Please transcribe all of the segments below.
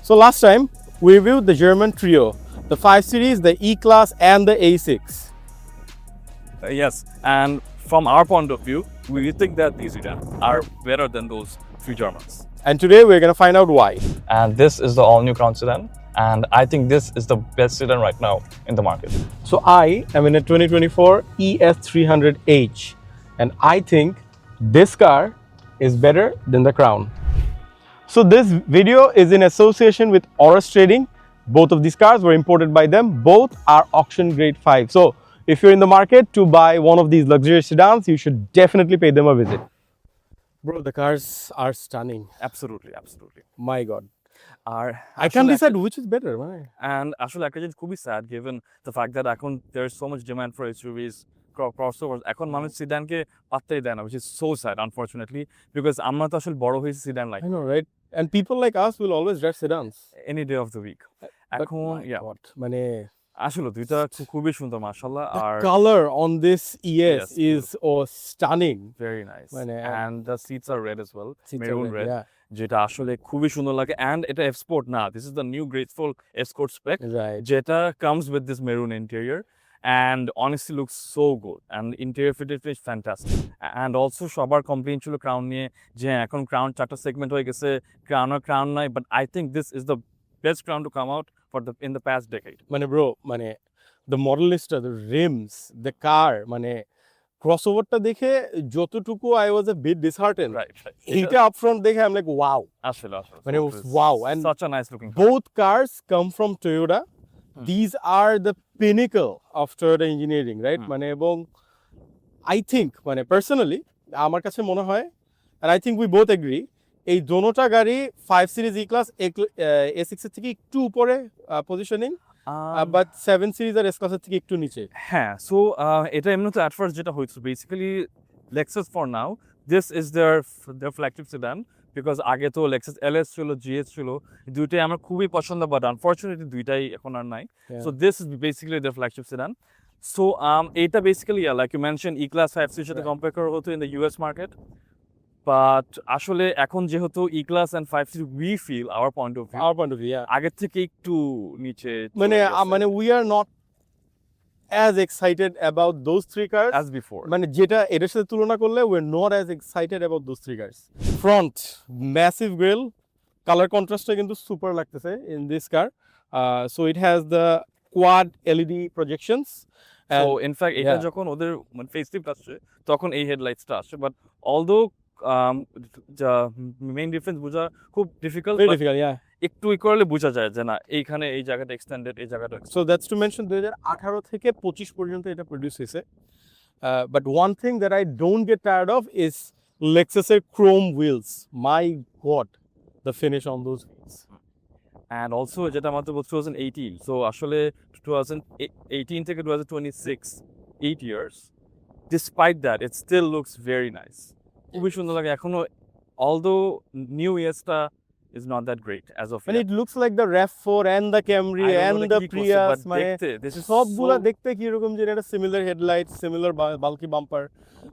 So last time we reviewed the German Trio, the 5 Series, the E-Class and the A6. Yes, and from our point of view, we think that these sedans are better than those few Germans. And today we're going to find out why. And this is the all-new Crown sedan, and I think this is the best sedan right now in the market. So I am in a 2024 ES300h and I think this car is better than the Crown. So this video is in association with Oris Trading. Both of these cars were imported by them. Both are auction grade 5. So if you're in the market to buy one of these luxurious sedans, you should definitely pay them a visit. Bro, the cars are stunning. Absolutely. My God. I I can't decide which is better. And actually, একটা জিনিস খুবই sad given the fact that এখন there's so much demand for SUVs, crossovers. এখন মানুষ সিডানকে পাত্তাই দেয় না, which is so sad, unfortunately, because আমরা তো আসলে বড় হয়েছি sit down like I know, right? And people like us will always drive sedans. any day of the week. এখন What? মানে আসলে দুইটা খুবই সুন্দর মাশাআল্লাহ the R color on this ES Yes, is stunning. very nice. মানে, And the seats are red as well, Seats are maroon red. yeah. যেটা আসলে খুবই সুন্দর লাগে and এটা F Sport না, this is the new graceful F Sport spec Right. যেটা comes with this maroon interior and honestly looks so good and interior fitted is fantastic and also সবার complain ছিল ক্রাউন নিয়ে যে এখন crown চারটা segment হয়ে গেছে ক্রাউন নাই, but I think this is the best crown to come out in the past decade. মানে bro, মানে the model list, the rims, the car, মানে crossoverটা দেখে যতটুকু I was a bit disheartened. Right. এইটা up front দেখে I'm like wow. আসলে মানে so it was wow, and such a nice looking car. both cars come from Toyota. These are the pinnacle of Toyota engineering, right? মানে এবং I think মানে personally আমার কাছে মনে হয় and I think we both agree এই দোনোটা গাড়ি 5 সিরিজ E-Class A6 এর থেকে একটু উপরে positioning but 7 series R S-Class এর থেকে একটু নিচে। হ্যাঁ, সো এটা এমনিতে at first যেটা হয়েছিল basically Lexus for now this is their flagship sedan because আগে তো Lexus LS ছিল, GS ছিল, দুইটাই আমার খুবই পছন্দ বাট আনফরচুনেটলি দুইটাই এখন আর নাই। So this is basically their flagship sedan. So এটা basically like you mentioned E-Class 5 সিরিজের সাথে কম্পেয়ার করা হতো in the US market. But আসলে এখন যেহেতু E-Class and 5 series we feel our point of view yeah. আগের থেকে একটু নিচে মানে we are not as excited about those three cars as before. মানে যেটা এটার সাথে তুলনা করলে we're not as excited about those three cars. Front massive grille, color contrast কিন্তু super লাগতেছে in this car. So it has the quad LED projections. So in fact এটা যখন ওদের মানে ফেসলিফট আসছে তখন এই হেডলাইটসটা আসছে, বাট অলদো মেইন ডিফারেন্স বোঝা খুব ডিফিকাল্ট, একটু ইকুয়ালি বোঝা যায় যে না এইখানে এই জায়গাটা এক্সটেন্ডেড, এই জায়গাটা সো দ্যাটস টু মেনশন 2018 থেকে 25 পর্যন্ত এটা প্রোডিউস হয়েছে। But one thing that I don't get tired of is লেক্সাসের chrome wheels. My god, the finish on those wheels. And also যেটা আমাদের 2018, সো আসলে 2018 থেকে 2026 8 years, despite that it still looks very nice. খুবই সুন্দর লাগে এখনো, although new ES-টা is not that great as of yet. And it looks like the RAV4 and the Camry and the Prius, মানে সবগুলা দেখতে কি রকম যে এটা similar headlights, similar bulky bumper,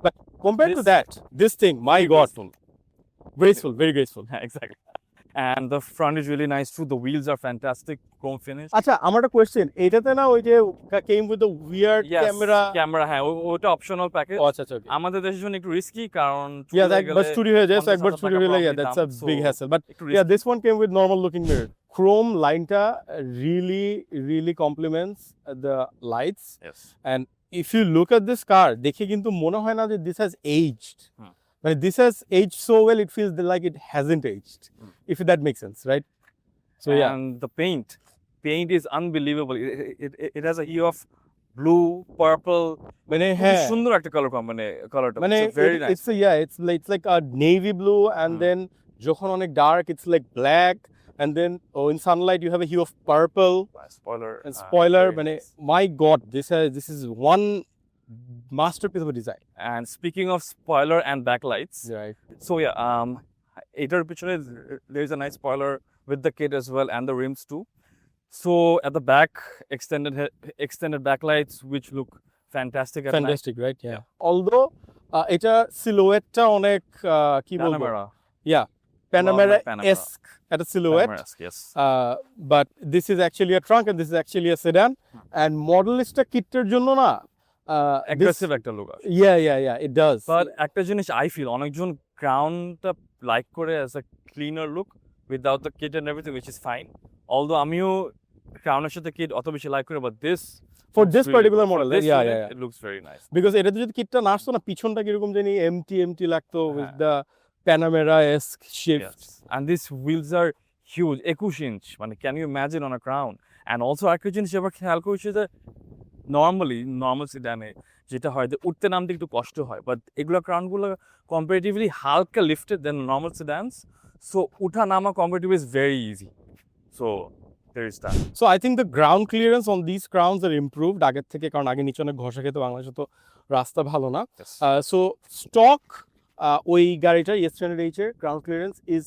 but compared to that, this thing, my god, graceful, very graceful. Yeah, exactly. And the front is really nice too. The wheels are fantastic, chrome finish. আচ্ছা, আমার একটা question, এটাতে না ওই যে came with the weird camera, হ্যাঁ ওটা optional package. আচ্ছা আমাদের দেশের জন্য একটু রিস্কি, কারণ একবার চুরি হয়ে যায়, একবার চুরি হয়ে যায়, that's a big hassle, but yeah, this one came with normal looking mirror. Chrome lineটা really complements the lights. Yes. And if you look at this car, দেখে কিন্তু মনে হয় না যে this has aged. When this has aged so well, it feels like it hasn't aged, if that makes sense, right? So and the paint is unbelievable. It has a hue of blue, purple. মানে হ্যাঁ, সুন্দর একটা কালারটা মানে very nice. It's like a navy blue, and then যখন অনেক dark, it's like black, and then in sunlight you have a hue of purple. Spoiler, মানে my god, this is one masterpiece of a design. And speaking of spoiler and backlights, right? So এটার পিছনে there is a nice spoiler with the kit as well and the rims too. So at the back, extended backlights which look fantastic at night. Right? Yeah. Although এটা silhouette-টা অনেক কি বলবো? Panamera. Yeah. Panamera-esque at a silhouette. Panamera-esque, yes. But this is actually a trunk and this is actually a sedan. And modelista kitter jonno na. Aggressive একটা look আসে। Yeah, it does. But একটা জিনিস I feel অনেকজন crownটা like করে as a cleaner look without the kit and everything, which is fine. Although আমিও crown এর সাথে kit অত বেশি like করে, but this For looks this really particular good. For model, this yeah, unit, yeah. it looks very nice. Because এটাতে যদি কিটটা না আসতো না পিছনটা কিরকম জানি empty লাগতো with হ্যাঁ। the Panamera-esque shape. Yes. And these wheels are huge, 21 inch. মানে can you imagine on a crown? And also আরেকটা জিনিস এবার খেয়াল করছি যে normal সেডানে যেটা হয় যে উঠতে নামতে একটু কষ্ট হয়, বাট এগুলো ক্রাউনগুলো কম্পারেটিভলি হালকা লিফটেড দেন নর্মাল সেডানস, সো উঠা নামা comparatively is very easy, so there is that. So I think the ground clearance on these crowns are improved আগের থেকে, কারণ আগে নিচে অনেক ঘষা খেতে, বাংলাদেশে তো রাস্তা ভালো না। Yes. So stock ওই গাড়িটার ES300h এর ground clearance is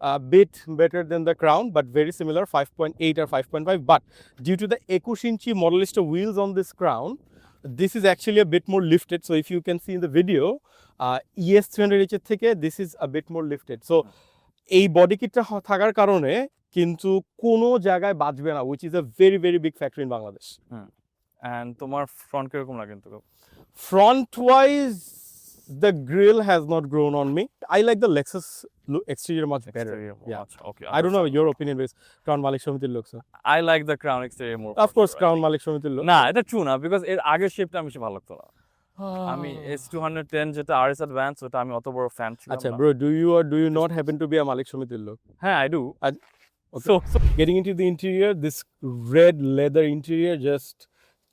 a bit better than the crown, but very similar, 5.8 or 5.5. But due to the 21 inchi modelista wheels on this crown, this is actually a bit more lifted. So if you can see in the video, ES300h এর থেকে this is a bit more lifted. So এই body কিটটা থাকার কারণে কিন্তু কোনো জায়গায় বাজবে না, which is a very very big factor in Bangladesh. And তোমার ফ্রন্ট কিরকম লাগে কিন্তু? Front wise, the grill has not grown on me. I like the Lexus exterior much better. Yeah. Okay. I don't know your opinion, but Crown Malik Shamitir looks. I like the crown exterior more. Of course, sure, I Crown think. Malik Shamitir look. না এটা true না, because এর আগের শেপটা আমি বেশি ভালো লাগতো না। আমি S210 যেটা RS অ্যাডভান্স, ওটা আমি অত বড় ফ্যান ছিলাম Acha, না। bro, do you or do you not happen to be a Malik Shamitir look? হ্যাঁ, I do. Okay. So Getting into the interior, this red leather interior just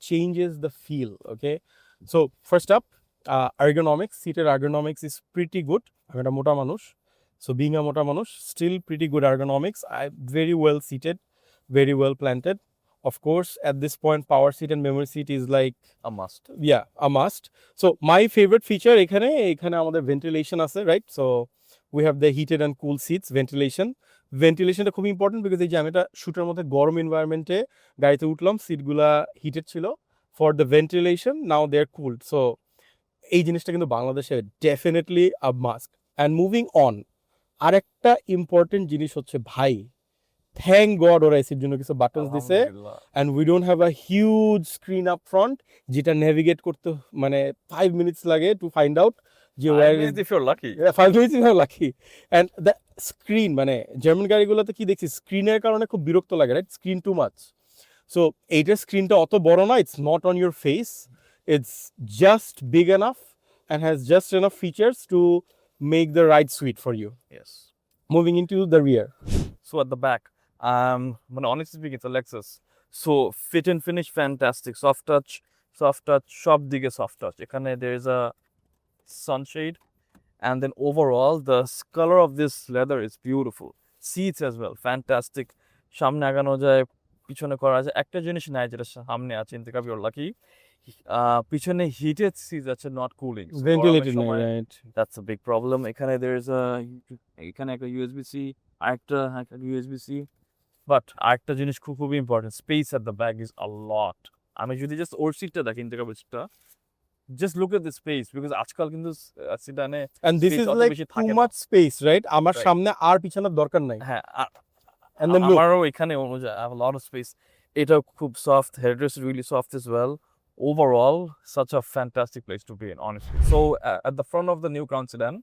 changes the feel. Okay, so first up, ergonomics. Seated ergonomics is pretty good. I'm a mota manush, so being a mota manush, still pretty good ergonomics. I'm very well seated, very well planted. Of course, at this point, power seat and memory seat is like a must. yeah, a must. So my favorite feature এখানে আমাদের ventilation আছে, right? So we have the heated and cool seats, ভেন্টিলেশনটা খুব important, because এই যে আমি এটা শুটের মধ্যে গরম এনভায়রনমেন্টে গাড়িতে উঠলাম, সিটগুলা হিটেড ছিল, for the ventilation now they are cooled. So এই জিনিসটা কিন্তু বাংলাদেশে definitely a must. And moving on, আরেকটা ইম্পর্টেন্ট জিনিস হচ্ছে ভাই, থ্যাংক গড ওরা এসির জন্য কিছু বাটনস দিছে, and we don't have a huge screen up front, যেটা নেভিগেট করতে মানে 5 minutes লাগে টু ফাইন্ড আউট যে If you're lucky. 5 minutes if you're lucky. And the screen, মানে জার্মান গাড়িগুলোতে কি দেখছি, স্ক্রিনের কারণে খুব বিরক্ত লাগে, right? Screen too much. So এইটার স্ক্রিনটা অত বড় না, it's not on your face, it's just big enough and has just enough features to make the ride sweet for you. Yes. Moving into the rear. So at the back, honestly speaking, it's a Lexus. So fit and finish, fantastic. Soft touch, সব দিকে soft touch. এখানে there is a sunshade, and then overall the color of this leather is beautiful. Seats as well, fantastic. সামনে আগানো যায়, পিছনে করা যায়। একটা জিনিস নাই যেটা সামনে আছে, Intekhab, you're lucky. পিছনে heated seats আছে, not cooling. So Ventilated, গরমের সময় right? that's a big problem. এখানে there is a এখানে একটা USB-C, আরেকটা USB-C, বাট আরেকটা জিনিস খুবই important, space at the back is a lot. আমি যদি জাস্ট ওর সিটটা দেখি, Intekhab সিটটা, just look at the space, because আজকাল কিন্তু সেডানে And this is like too much space, right? আমার Right. সামনে আর পিছনের দরকার নাই। হ্যাঁ, And then look, আমারও এখানে অনুযায়ী I have a lot of space. এটা খুব soft, headrest is really soft as well. Overall, such a fantastic place to be in, honestly. So at the front of the new Crown sedan,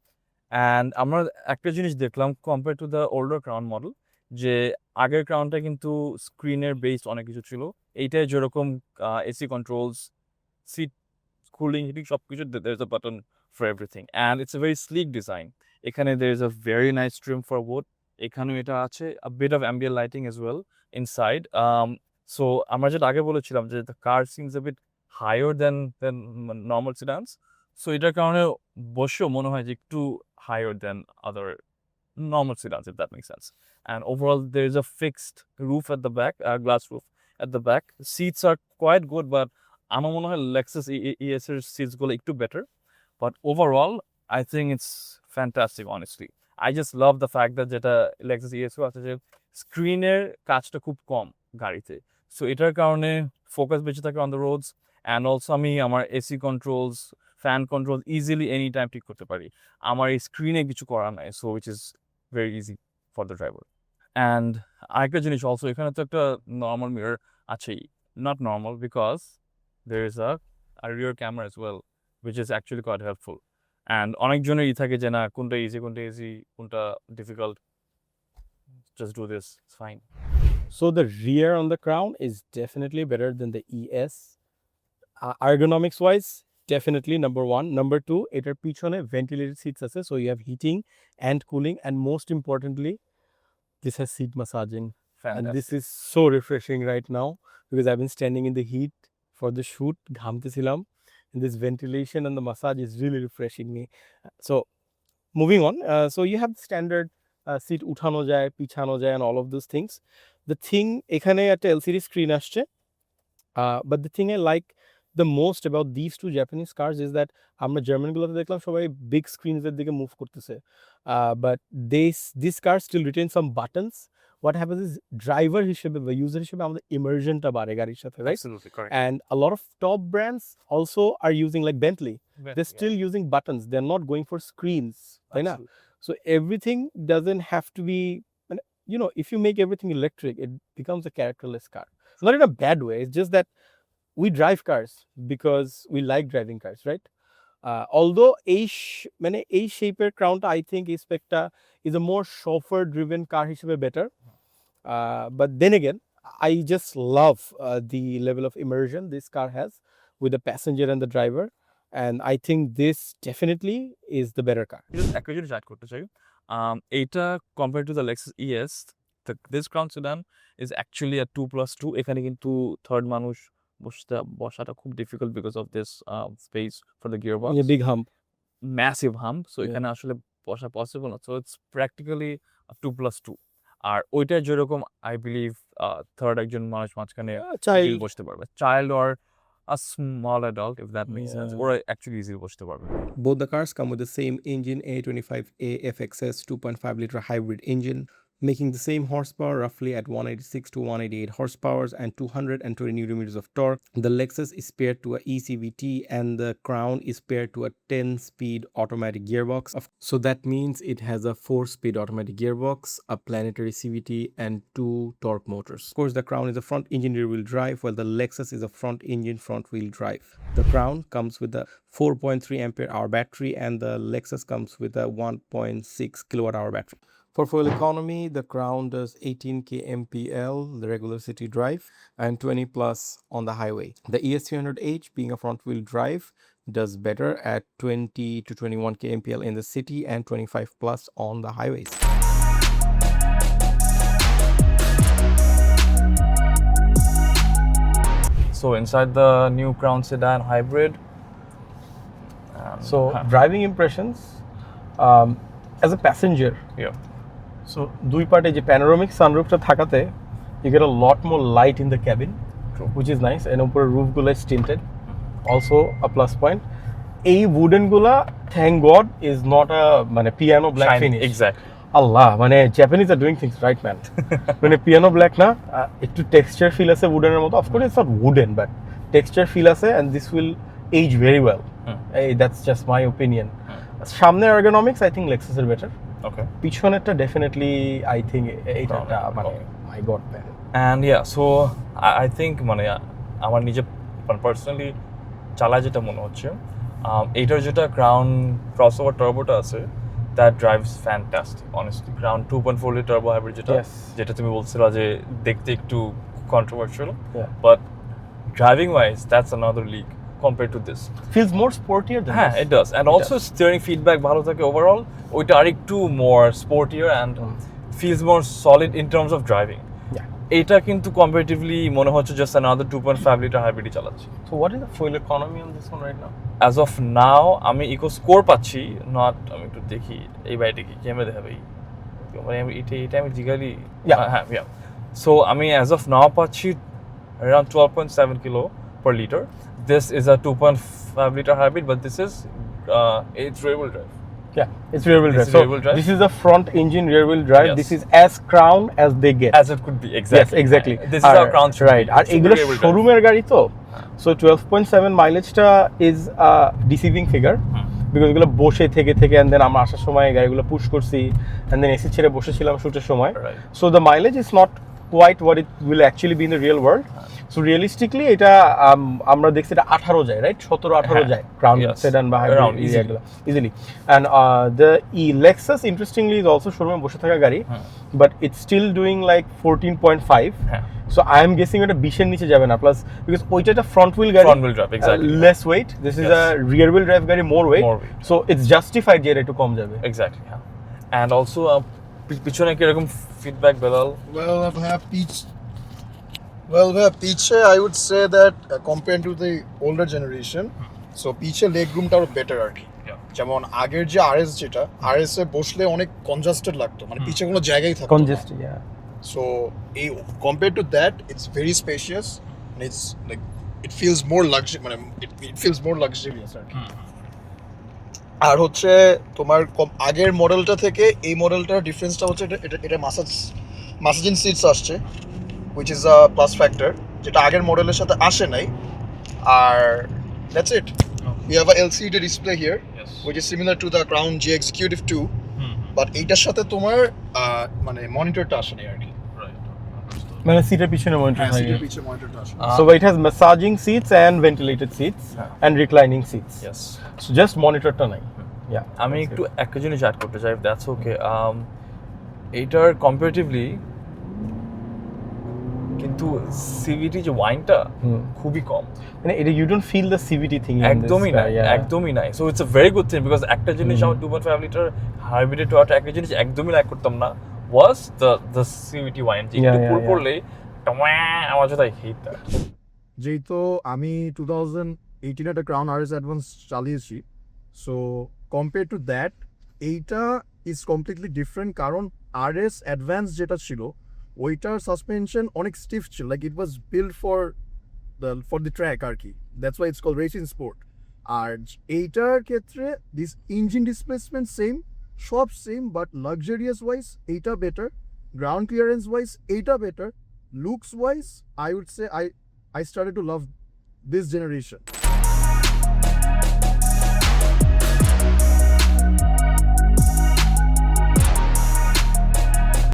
and আমরা একটা জিনিস দেখলাম compared to the older Crown model, যে আগের ক্রাউনটা কিন্তু স্ক্রিনের based অনেক কিছু ছিল, এইটাই যেরকম AC controls, seat cooling, heating, সব কিছু there is a button for everything, and it's a very sleek design. এখানে there is a very nice trim for wood. এখানেও এটা আছে, a bit of ambient lighting as well inside. So আমরা যেটা আগে বলেছিলাম যে the car seems a bit higher than normal sedans, so এটার কারণে বসেও মনে হয় যে একটু higher than other normal sedans, if that makes sense. And overall there is a fixed roof at the back, glass roof at the back. Seats are quite good, but আমার মনে হয় Lexus ES এর seats গুলো একটু better, but overall I think it's fantastic, honestly. I just love the fact that যেটা Lexus ES আছে যে স্ক্রিনের কাজটা খুব কম গাড়িতে, সো এটার কারণে ফোকাস বেশি থাকে on the roads, and also আমি আমার AC controls, fan control easily any time ঠিক করতে পারি। আমার এই স্ক্রিনে কিছু করা নাই, so which is very easy for the driver. And আরেকটা জিনিস also এখানে তো একটা normal mirror আছেই, not normal because there is a rear camera as well, which is actually quite helpful. And অনেকজনের থাকে যে না কোনটা easy কোনটা difficult, just do this, it's fine. So the rear on the Crown is definitely better than the ES. Ergonomics wise, definitely number one. Number two, etar pichone ventilated seats আছে, so you have heating and cooling, and most importantly, this has seat massaging. Fantastic. And this is so refreshing right now because I've been standing in the heat for the shoot, ঘামতেছিলাম, and this ventilation and the massage is really refreshing me. So moving on, so you have the standard seat উঠানো যায়, পিছানো যায়, and all of those things. The thing, এখানে একটা LCD screen আসছে, but the thing I like the most about these two Japanese cars is that আমরা জার্মানগুলোতে দেখলাম সবাই big screens এর দিকে মুভ করতেছে, but this car still retains some buttons. What happens is driver হিসেবে বা user হিসেবে আমাদের immersionটা বাড়ে গাড়ির সাথে, right? Absolutely correct. And a lot of top brands also are using, like Bentley, they're still using buttons, they're not going for screens, right? So everything doesn't have to be, you know, if you make everything electric, it becomes a characterless car. Not in a bad way, it's just that we drive cars because we like driving cars, right? Although এই shape Crownটা I think is a more chauffeur driven car হিসেবে better, but then again I just love the level of immersion this car has with the passenger and the driver, and I think this definitely is the better car. Just একটা জিনিস add করতে চাই, এইটা compared to the Lexus ES, this Crown Sedan is actually a 2+2. এখানে কিন্তু third মানুষ বসাটা খুব difficult because of this space for the gearbox. A big hump, massive hump, so এখানে আসলে বসা possible না, so it's practically a 2+2. আর ওইটা যেরকম I believe third একজন মানুষ মাঝখানে child বসতে পারবে, child or a small adult, if that makes sense, or actually easily বসতে পারবে. Both the cars come with the same engine, A25A FXS 2.5 liter hybrid engine, making the same horsepower roughly at 186 to 188 horsepower and 220 newton-meters of torque. The Lexus is paired to a ECVT and the Crown is paired to a 10-speed automatic gearbox. So that means it has a 4-speed automatic gearbox, a planetary CVT and 2 torque motors. Of course, the Crown is a front engine rear-wheel drive, while the Lexus is a front engine front-wheel drive. The Crown comes with a 4.3 ampere hour battery and the Lexus comes with a 1.6 kilowatt hour battery. For fuel economy, the Crown does 18 kmpl, the regular city drive, and 20 plus on the highway. The ES300h, being a front-wheel drive, does better at 20 to 21 kmpl in the city and 25 plus on the highways. So inside the new Crown Sedan hybrid. So driving impressions, as a passenger. Yeah. So দুই পার্টে যে panoramic সানরুফটা থাকাতে you get a lot more light in the cabin. True. Which is nice, and উপরে রুফগুলো tinted, also a plus point. এই wooden গুলা, thank God, is not a মানে piano black Shiny, finish. exactly. Allah, মানে Japanese are doing things right, man. মানে piano black না, একটু texture feel আছে wooden এর মতো. Of course it's not wooden, but texture feel আছে, and this will age very well. That's just my opinion. সামনের ergonomics I think Lexus is better. Okay. পিছনেরটা definitely I think এটা মানে my God, man. And yeah, so I think মানে আমার নিজে personally চালা যেটা মনে হচ্ছে, এইটার যেটা Crown crossover turboটা আছে, that drives fantastic, honestly. Crown 2.4 liter turbo hybrid যেটা তুমি বলছিলা যে দেখতে একটু controversial, but driving wise that's another league compared to this. Feels more sportier than this. It does, and also steering feedback ভালো থাকে overall. ওইটা আরেকটু more sportier and feels more solid in terms of driving. এটা কিন্তু comparatively মনে হচ্ছে just another 2.5 liter hybrid চালাচ্ছি. So what is the fuel economy on this one right now? As of now আমি ইকো স্কোর পাচ্ছি, not আমি একটু দেখি এই বাইরে কি ক্যামেরা দেখাবে, মানে আমি এটা আমি জিগালি হ্যাঁ so আমি as of now পাচ্ছি around 12.7 kilo per liter. This is a 2.5 liter hybrid, but this is it's rear-wheel drive. Yeah, it's rear-wheel drive. So this is a front engine rear-wheel drive. Yes. This is as Crown as they get. As it could be, exactly. Yes, exactly. This is our Crown should right. be. আর এগুলো শোরুমের গাড়ি তো, so 12.7 mileage টা is a deceiving figure, because এগুলো বসে থেকে থেকে and then আমরা আসার সময় গাড়িগুলো পুশ করছি অ্যান্ড দেন এসি ছেড়ে বসেছিলাম শুটের সময়, so the mileage is not quite what it will actually be in the real world. So realistically এটা আমরা দেখছি এটা 18 যায়, রাইট? 17-18 যায় ক্রাউন সেডান বা হাইব্রিড এগুলো easily. And the Lexus interestingly is also শোরুমে বসে থাকা গাড়ি, but it's still doing like 14.5। So I am guessing এটা 20-এর নিচে যাবে না, প্লাস বিকজ ওইটা একটা ফ্রন্ট হুইল গাড়ি, front wheel drive, exactly, less weight, this is a rear wheel drive গাড়ি, more weight, so it's justified যে এটা একটু কম যাবে। এক্স্যাক্টলি, হ্যাঁ। অ্যান্ড অলসো পিছনে কিরকম feedback Belal? Piche, I would say that compared to the older generation, so Piche leg roomটা আরো better আর কি। যেমন আগের যে RS যেটা, RS এ বসলে অনেক কনজাস্টেড লাগতো, মানে পিছে কোনো জায়গায় থাকতো না। Congested, yeah. So compared to that, it's very spacious and it's like it feels more মানে it feels more luxurious আর কি। আর হচ্ছে তোমার আগের মডেলটা থেকে এই মডেলটার ডিফারেন্সটা হচ্ছে এটা মাসাজিং সিটস আসছে, which is a plus factor, যেটা আগের মডেলের সাথে আসে নাই। আর that's it. We have a LCD display here, which is similar to the Crown G Executive 2, but এইটার সাথে তোমার মানে মনিটরটা আসে নাই আর কি। মানে সিটের পিছনে মনিটর থাকে, সিটের পিছনে মনিটরটা আসে। So it has massaging seats and ventilated seats and reclining seats. Yes. So just মনিটরটা নাই। Yeah. আমি একটু একটা জিনিস অ্যাড করতে চাই, দ্যাটস ওকে। এইটার কম্পারেটিভলি কিন্তু সিভিটি যে ওয়াইনটা খুবই কম, মানে এটা you don't feel the CVT thing, একদমই নাই, একদমই নাই। So it's a very good thing, because একটা জিনিস আমার 2.5 লিটার হাইব্রিড টয়োটা একটা জিনিস একদমই লাইক করতাম না, ওয়াজ দ্য সিভিটি ওয়াইন। একটু পুল করলে আমার যেটা হেট দ্যাট। যেহেতু আমি 2018 একটা ক্রাউন আরএস অ্যাডভান্স চালিয়েছি, সো কম্পেয়ার টু দ্যাট এইটা ইজ কমপ্লিটলি ডিফারেন্ট। কারণ আরএস অ্যাডভান্স যেটা ছিল ওইটার সাসপেনশন অনেক স্টিফ ছিল, like it was build for the track আর কি, that's why it's called racing sport. আর এইটার ক্ষেত্রে দিস ইঞ্জিন ডিসপ্লেসমেন্ট সেম, সব সেম, বাট লাক্সারিয়াস ওয়াইজ এইটা বেটার, গ্রাউন্ড ক্লিয়ারেন্স ওয়াইজ এইটা better, looks wise I would say I started to love this generation.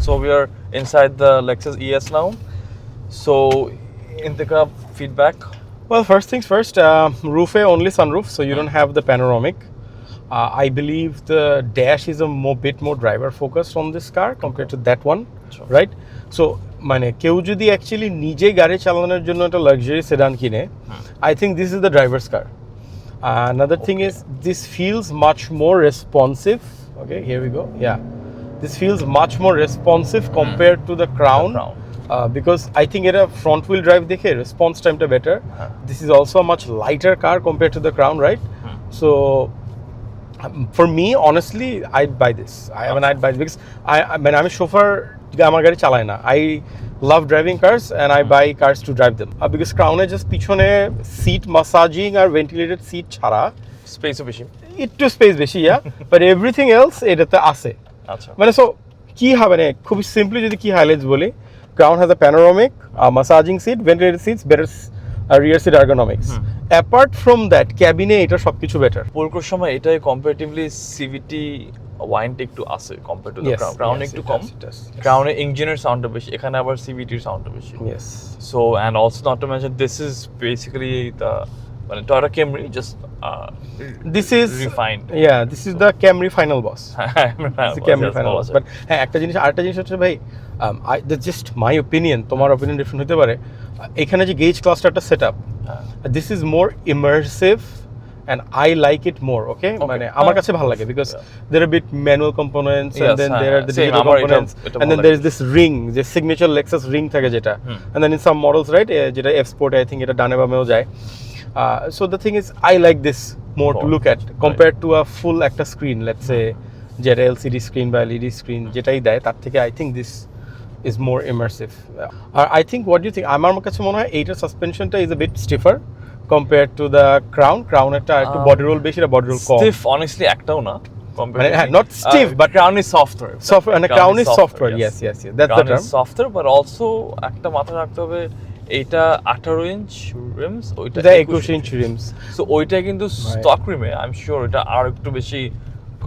So we are inside the Lexus ES now. So Intekhab feedback. Well, first things first, roof only sunroof, so you don't have the panoramic. I believe the dash is a bit more driver focused on this car compared to that one, right? So মানে কেউ যদি actually নিজে গাড়ি চালানোর জন্য একটা luxury sedan কিনে, I think this is the driver's car. Another thing is this feels much more responsive. Okay, here we go. Yeah, this feels much more responsive compared to the Crown. Because I think এটা front wheel drive দেখে response timeটা better. This is also a much lighter car compared to the Crown, right? So for me, honestly, I'd buy this. I'd buy this because I'm a chauffeur. আমার গাড়ি চালায় না। I love driving cars and I buy cars to drive them. Because Crown just পিছনে seat massaging আর ventilated seat ছাড়া স্পেসও বেশি, একটু space বেশি, but everything else এটাতে আছে। আচ্ছা, মানে সো কি হবে না, খুবই সিম্পলি যদি কি হাইলাইটস বলি, Crown has a panoramic, massaging seat, ventilated seats, better rear seat ergonomics. Apart from that, cabin এটা সবকিছু বেটার। পোলকোর সময় এটাই কম্পারেটিভলি সিভিটি ওয়াইনটা একটু আছে compare to the crown. Crown একটু কম, ক্রাউনের ইঞ্জিনের সাউন্ডটা বেশি, এখানে আবার সিভিটির সাউন্ডটা বেশি। Yes. So and also not to mention this is basically the মানে Toyota Camry just this is refined. Yeah, this is the Camry final boss. It's the Camry final boss. But হ্যাঁ, একটা জিনিস হচ্ছে ভাই, that's just my opinion, তোমার opinion different হতে পারে। এখানে যে গেজ ক্লাস্টারটা setup, this is more immersive and I like it more, okay? মানে আমার কাছে ভালো লাগে because there are a bit manual components and then there are the digital components and then there is this ring, the signature Lexus ring থাকে যেটা, and then in some models, right, যেটা F Sport I think এটা ডানে বামেও যায়। So the thing is I like this more to look at compared to a full একটা screen, let's say যেটা LCD screen বা LED screen যেটাই দেয়, তার থেকে I think this is more immersive. I think, what do you think? আমার কাছে মনে হয় এইটার সাসপেনশনটা is a bit stiffer compared to the Crown. Crown একটা একটু বডি রোল বেশি, এটা বডি রোল কম। Stiff honestly একটাও না, মানে not stiff but Crown is softer. And Crown is softer. Yes, that's the term. Crown is softer, but also একটা মাথা রাখতে হবে এইটা 18 ইঞ্চ রিমস, ওইটা এটা 21 ইঞ্চ রিমস, সো ওইটা কিন্তু স্টক রিমে আই এম শিওর এটা আর একটু বেশি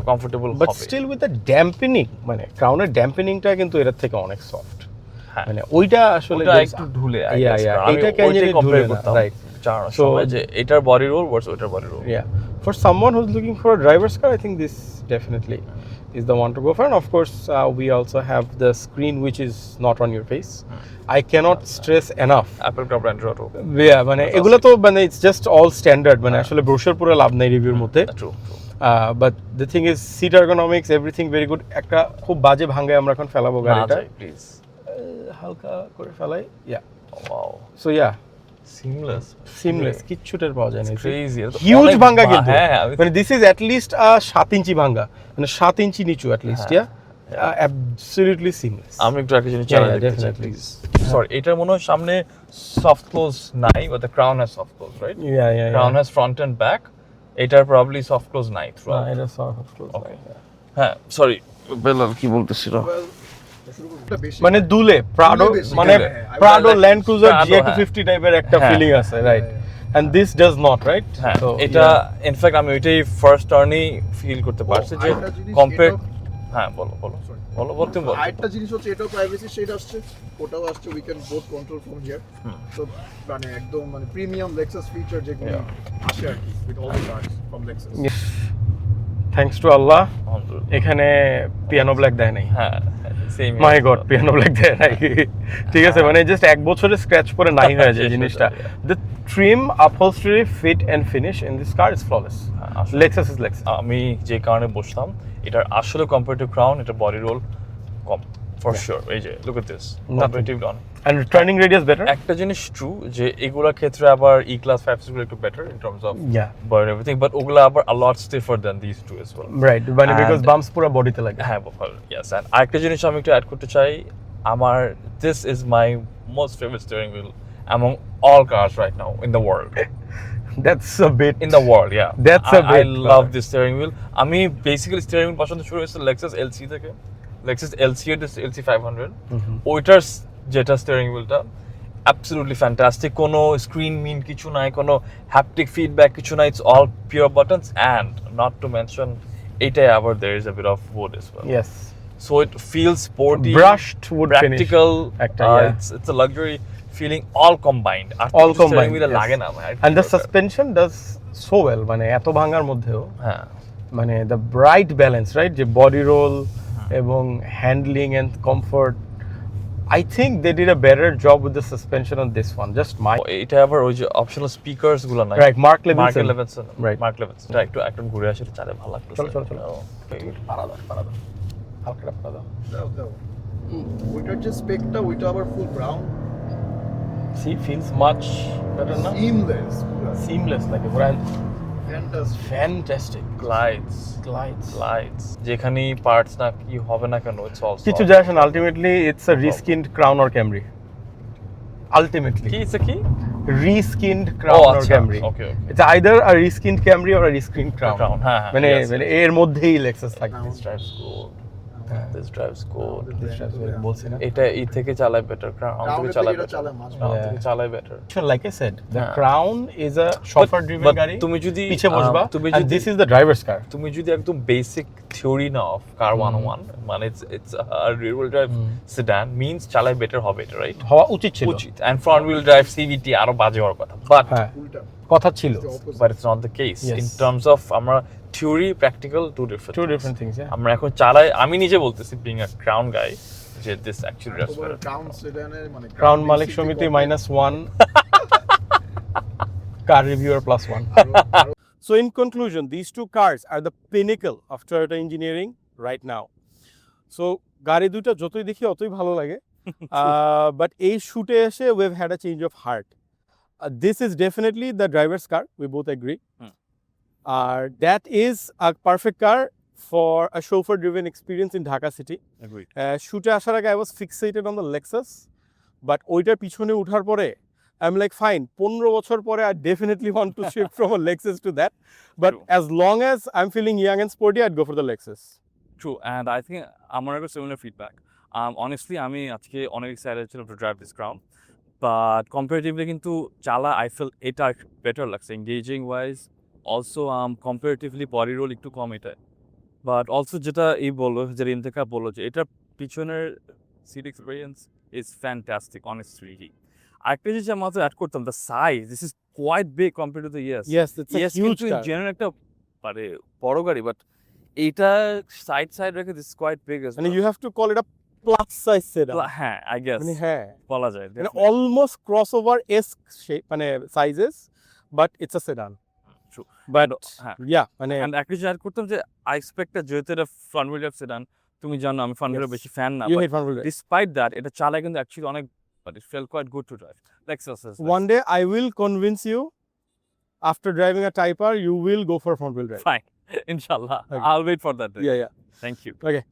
কমফোর্টেবল বাট হবে। স্টিল উইথ দ্য ড্যাম্পেনিং, মানে ক্রাউনের ড্যাম্পেনিংটা কিন্তু এটার থেকে অনেক সফট। হ্যাঁ, মানে ওইটা আসলে ওটা একটু ঢুলে এটা কেন জানি ঢুলে না, রাইট। সো যে এটার বডি রোল ভার্সেস ওটার body roll. Yeah, for someone who's looking for a driver's car, I think this definitely is the one to go for. And of course, we also have the screen which is not on your face. I cannot stress enough. Apple car brand auto Yeah, মানে এগুলো তো মানে it's just all standard, মানে আসলে ব্রোশার পুরো লাভ নাই রিভিউর মধ্যে। True. But the thing is seat ergonomics, everything very good. একটা খুব বাজে ভাঙায় আমরা এখন ফেলাবো গাড়িটা, প্লিজ হালকা করে ফেলাই। Yeah, wow so yeah, seamless কিচ্ছুটের পাওয়া যায় না। ক্রেজি হিউজ ভাঙ্গা কিন্তু, হ্যাঁ মানে this is at least 7 inch ভাঙ্গা, মানে 7 ইঞ্চি নিচু at least. Yeah, absolutely seamless. আমি একটু একটা জিনিস চালাই দেখতে চাই প্লিজ। সরি, এটার মনে হয় সামনে সফট ক্লোজ নাই, but the crown has soft close, right? Yeah. Crown has front end back, এটার প্রবাবলি সফট ক্লোজ নাই থ্রু। না, এটা সফট ক্লোজ। ওকে, হ্যাঁ সরি বেলাল কি বলতেছিল? মানে দুলে প্রাডো, মানে Prado land cruiser Prado, GA250 টাইপের একটা হ্যাঁ, ফিলিং আছে, right? And this does not, right? হ্যাঁ, এটা ইনফ্যাক্ট আমি ওইটাই ফার্স্ট টার্নই ফিল করতে পারছি যে আরেকটা জিনিস, কম্পেয়ার। এটাও- হ্যাঁ বলো তুমি বলো। আরেকটা জিনিস হচ্ছে এটাও প্রাইভেসি শেড আসছে, ওটাও আসছে, we can both control from here. তো মানে একদম মানে প্রিমিয়াম লেক্সাস ফিচার যেগুলো আসে আর কি with all the cars from Lexus. Thanks to Allah আলহামদুলিল্লাহ। এখানে পিয়ানো ব্ল্যাক দেয় নাই। হ্যাঁ same my god, piano black দেয় নাই। ঠিক আছে, মানে জাস্ট এক বছরে স্ক্র্যাচ পরে নাই হয়ে যায় জিনিসটা। The trim, upholstery, fit and finish in this car is flawless. Lexus is Lexus. আমি যে কারণে বসলাম, এটার আসলে কম্পেয়ার টু ক্রাউন এটা বডি রোল কম ফর শিওর। এই যে look at this comparative on. And turning radius better? একটা জিনিস ট্রু যে এগুলোর ক্ষেত্রে আবার ই ক্লাস 5 গুলো একটু better in terms of Yeah. Body everything, but ওগুলো আবার a lot stiffer than these two as well. Right, মানে because And- bumps পুরো বডিতে লাগে। হ্যাঁ ইয়েস। এন্ড আরেকটা জিনিস আমি একটু অ্যাড করতে চাই, আমার this is my most favourite steering wheel among all cars right now in the world. That's a bit In the world, yeah. That's a I bit, love this steering wheel. আমি basically steering wheel পছন্দ শুরু হয়েছে Lexus LC থেকে। Lexus LC এর LC 500 ওইটার যেটা steering হুইলটা absolutely fantastic. কোনো screen মিন কিছু নাই, কোনো হ্যাপটিক ফিডব্যাক কিছু নাই, it's all pure buttons and not to mention এইটাই আবার there is a bit of wood as well. yes, So it feels sporty, brushed wood practical, finish একটা, yeah. it's a luxury feeling all combined. R All কিছু steering combined, wheel এ yes. লাগে না ভাই। and the suspension does so well, মানে এত ভাঙার মধ্যেও হ্যাঁ মানে the right balance, right, যে body roll এবং handling and comfort. I think they did a better job with the suspension on this one, just my এটা আবার ওই যে অপশনাল স্পিকারস গুলো নাই, right, Mark mark Levinson. Levinson, Right. Mark Levinson একটু একদু ঘুরে আসলে চালে ভালো লাগতেছে। চলো। পারা দাও হালকা পারা দাও। ওইটার যে স্পেকটা ওইটা আবার full brown See, feels much better now. Seamless Seamless, like a brand. Fantastic. Fantastic. Lights যেখানেই পার্টস না কি হবে না কেন, ইটস অল কিছু যায় আসে না, ultimately it's a reskinned Crown or Camry. Ultimately কি আছে কি reskinned Crown or আচ্ছা, Camry. okay. It's either a reskinned Camry or a reskinned Crown. Crown, হ্যাঁ, মানে yes, মানে এর মধ্যেই Lexus থাকে। This drives good. This drives good. This drives very good, বলছি না? এটা ই থেকে চালায় বেটার, ক্রাউন থেকে চালায় বেটার, ক্রাউন থেকে চালায় better. Like I said, the হ্যাঁ। Crown is a chauffeur-driven But গাড়ি। তুমি যদি পিছে বসবা, তুমি and যদি this is the driver's car. তুমি যদি একদম basic theory now of car 101, মানে it's a rear wheel drive sedan means চালায় বেটার হবে এটা, রাইট? হওয়া উচিত ছিল। উচিত। And front wheel drive CVT আরো বাজে হওয়ার কথা, বাট হ্যাঁ, কথা ছিল। But it's not the case Yes. In terms of আমরা theory practical two Two different things, yeah. আমরা এখন চালাই, আমি নিজে বলতেছি বিং আ ক্রাউন গাই যে this actually drives better. Crown সেডানের মানে Crown মালিক সমিতি -1, car reviewer +1. So in conclusion, these two cars are the pinnacle of Toyota engineering right now. So গাড়ি দুটো যতই দেখি অতই ভালো লাগে, but এই শুটে এসে we've had a change of heart. This is definitely the driver's car, we both agree. That is a perfect car for a chauffeur-driven experience in Dhaka city. Agreed. শুটে আসার আগে I was fixated on the Lexus, but ওইটার পিছনে উঠার পরে I'm like fine, 15 বছর পরে I definitely want to shift from a Lexus to that, but True. as long as I'm feeling young and sporty, I'd go for the Lexus. True, and I think আমার একটা similar feedback. Honestly, আমি আজকে অনেক excited ছিলাম to drive this Crown. But comparatively কিন্তু চালা I feel এটা better লাগছে engaging wise also comparatively body roll একটু কম এটা বাট অলসো যেটা বললো যেটা ইন্তেখাব বললো যে এটার পিছনের seat experience is fantastic honestly আরেকটা জিনিস আমি মাত্র অ্যাড করতাম the size this is quite big compare to the yes Yes, it's a yes huge কিন্তু car. জেনারেল একটা মানে বড় গাড়ি বাট এইটা সাইড রেখে দিস কোয়াইট বিগ মানে you have to call it a plus size sedan. হ্যাঁ I guess মানে হ্যাঁ, বলা যায় মানে almost crossover esque shape মানে sizes, but it's a sedan. True. But হ্যাঁ yeah, মানে and একটা জিনিস অ্যাড করতাম যে আই এক্সপেক্ট যেহেতু এটা ফ্রন্ট হুইল ড্রাইভ সেডান তুমি জানো আমি ফ্রন্ট হুইলের Yes. বেশি ফ্যান না you hate front wheel drive. Despite that এটা চালায় কিন্তু অ্যাকচুয়ালি অনেক but it felt quite good to drive Lexus One day I will convince you. After driving a Type R, you will go for front wheel drive. fine inshallah Okay. I'll wait for that day Yeah, yeah. thank you Okay.